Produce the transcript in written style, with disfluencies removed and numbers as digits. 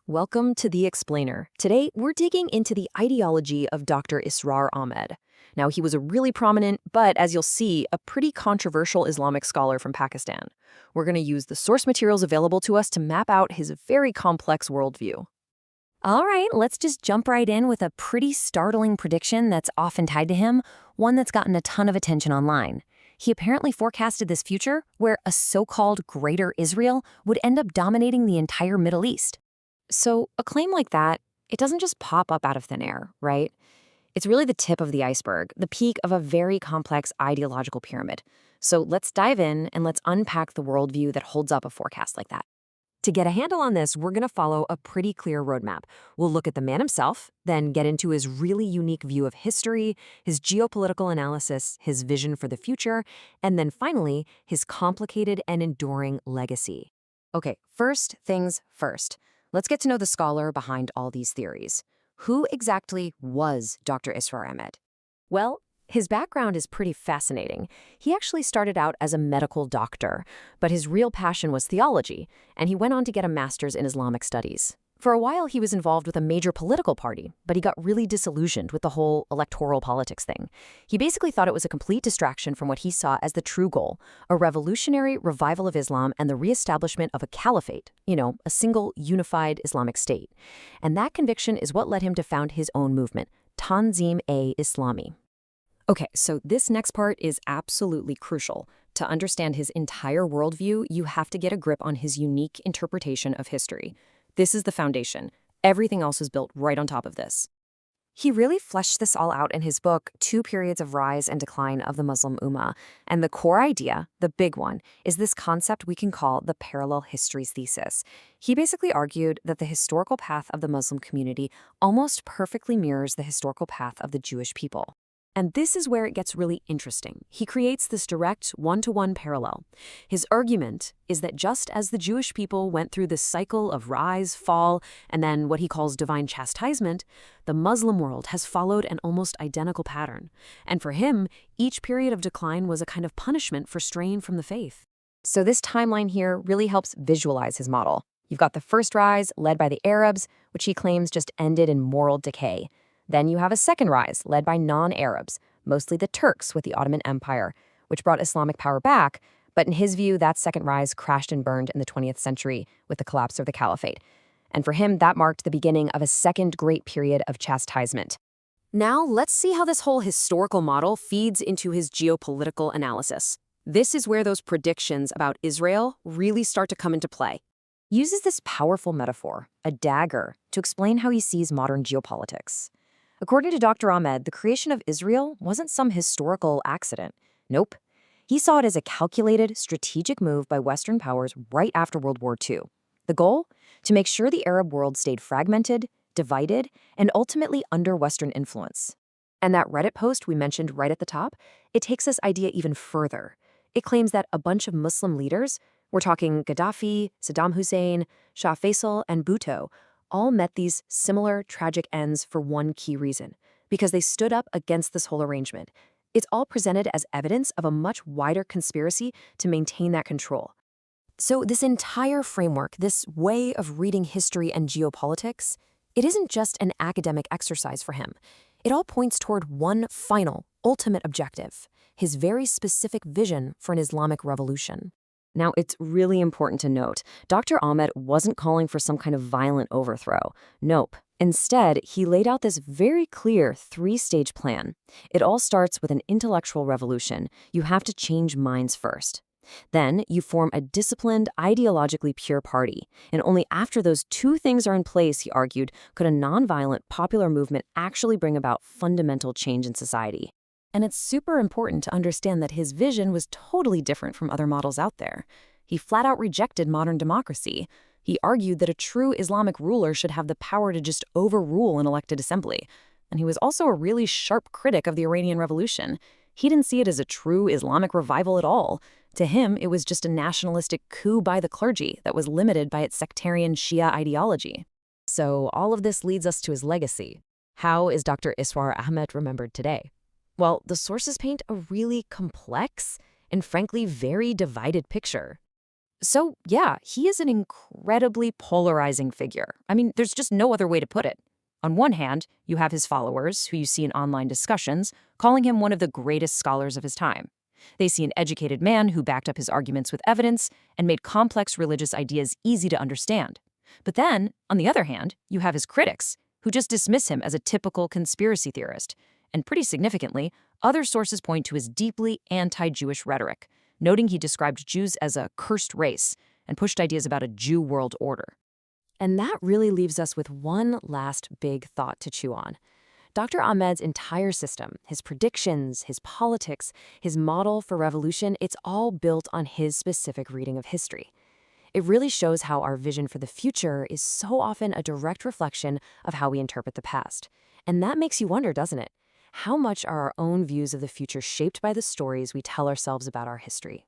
Welcome to The Explainer. Today, we're digging into the ideology of Dr. Israr Ahmed. Now, he was a really prominent, but as you'll see, a pretty controversial Islamic scholar from Pakistan. We're going to use the source materials available to us to map out his very complex worldview. All right, let's just jump right in with a pretty startling prediction that's often tied to him, one that's gotten a ton of attention online. He apparently forecasted this future where a so-called Greater Israel would end up dominating the entire Middle East. So a claim like that, it doesn't just pop up out of thin air, right? It's really the tip of the iceberg, the peak of a very complex ideological pyramid. So let's dive in and let's unpack the worldview that holds up a forecast like that. To get a handle on this, we're going to follow a pretty clear roadmap. We'll look at the man himself, then get into his really unique view of history, his geopolitical analysis, his vision for the future, and then finally, his complicated and enduring legacy. Okay, first things first. Let's get to know the scholar behind all these theories. Who exactly was Dr. Israr Ahmed? Well, his background is pretty fascinating. He actually started out as a medical doctor, but his real passion was theology, and he went on to get a master's in Islamic studies. For a while, he was involved with a major political party, but he got really disillusioned with the whole electoral politics thing. He basically thought it was a complete distraction from what he saw as the true goal, a revolutionary revival of Islam and the reestablishment of a caliphate, a single unified Islamic state. And that conviction is what led him to found his own movement, Tanzim-e-Islami. Okay, so this next part is absolutely crucial. To understand his entire worldview, you have to get a grip on his unique interpretation of history. This is the foundation. Everything else is built right on top of this. He really fleshed this all out in his book, Two Periods of Rise and Decline of the Muslim Ummah. And the core idea, the big one, is this concept we can call the parallel histories thesis. He basically argued that the historical path of the Muslim community almost perfectly mirrors the historical path of the Jewish people. And this is where it gets really interesting. He creates this direct one-to-one parallel. His argument is that just as the Jewish people went through this cycle of rise, fall, and then what he calls divine chastisement, the Muslim world has followed an almost identical pattern. And for him, each period of decline was a kind of punishment for straying from the faith. So this timeline here really helps visualize his model. You've got the first rise, led by the Arabs, which he claims just ended in moral decay. Then you have a second rise, led by non-Arabs, mostly the Turks with the Ottoman Empire, which brought Islamic power back, but in his view, that second rise crashed and burned in the 20th century with the collapse of the caliphate. And for him, that marked the beginning of a second great period of chastisement. Now, let's see how this whole historical model feeds into his geopolitical analysis. This is where those predictions about Israel really start to come into play. He uses this powerful metaphor, a dagger, to explain how he sees modern geopolitics. According to Dr. Ahmed, the creation of Israel wasn't some historical accident. Nope. He saw it as a calculated, strategic move by Western powers right after World War II. The goal? To make sure the Arab world stayed fragmented, divided, and ultimately under Western influence. And that Reddit post we mentioned right at the top, it takes this idea even further. It claims that a bunch of Muslim leaders, we're talking Gaddafi, Saddam Hussein, Shah Faisal, and Bhutto, all met these similar tragic ends for one key reason, because they stood up against this whole arrangement. It's all presented as evidence of a much wider conspiracy to maintain that control. So this entire framework, this way of reading history and geopolitics, it isn't just an academic exercise for him. It all points toward one final, ultimate objective, his very specific vision for an Islamic revolution. Now, it's really important to note, Dr. Ahmed wasn't calling for some kind of violent overthrow. Nope. Instead, he laid out this very clear three-stage plan. It all starts with an intellectual revolution. You have to change minds first. Then, you form a disciplined, ideologically pure party. And only after those two things are in place, he argued, could a nonviolent popular movement actually bring about fundamental change in society. And it's super important to understand that his vision was totally different from other models out there. He flat out rejected modern democracy. He argued that a true Islamic ruler should have the power to just overrule an elected assembly. And he was also a really sharp critic of the Iranian Revolution. He didn't see it as a true Islamic revival at all. To him, it was just a nationalistic coup by the clergy that was limited by its sectarian Shia ideology. So all of this leads us to his legacy. How is Dr. Israr Ahmed remembered today? Well, the sources paint a really complex and frankly very divided picture. So, yeah, he is an incredibly polarizing figure. I mean, there's just no other way to put it. On one hand, you have his followers, who you see in online discussions, calling him one of the greatest scholars of his time. They see an educated man who backed up his arguments with evidence and made complex religious ideas easy to understand. But then, on the other hand, you have his critics, who just dismiss him as a typical conspiracy theorist. And pretty significantly, other sources point to his deeply anti-Jewish rhetoric, noting he described Jews as a cursed race and pushed ideas about a Jew world order. And that really leaves us with one last big thought to chew on. Dr. Ahmed's entire system, his predictions, his politics, his model for revolution, it's all built on his specific reading of history. It really shows how our vision for the future is so often a direct reflection of how we interpret the past. And that makes you wonder, doesn't it? How much are our own views of the future shaped by the stories we tell ourselves about our history?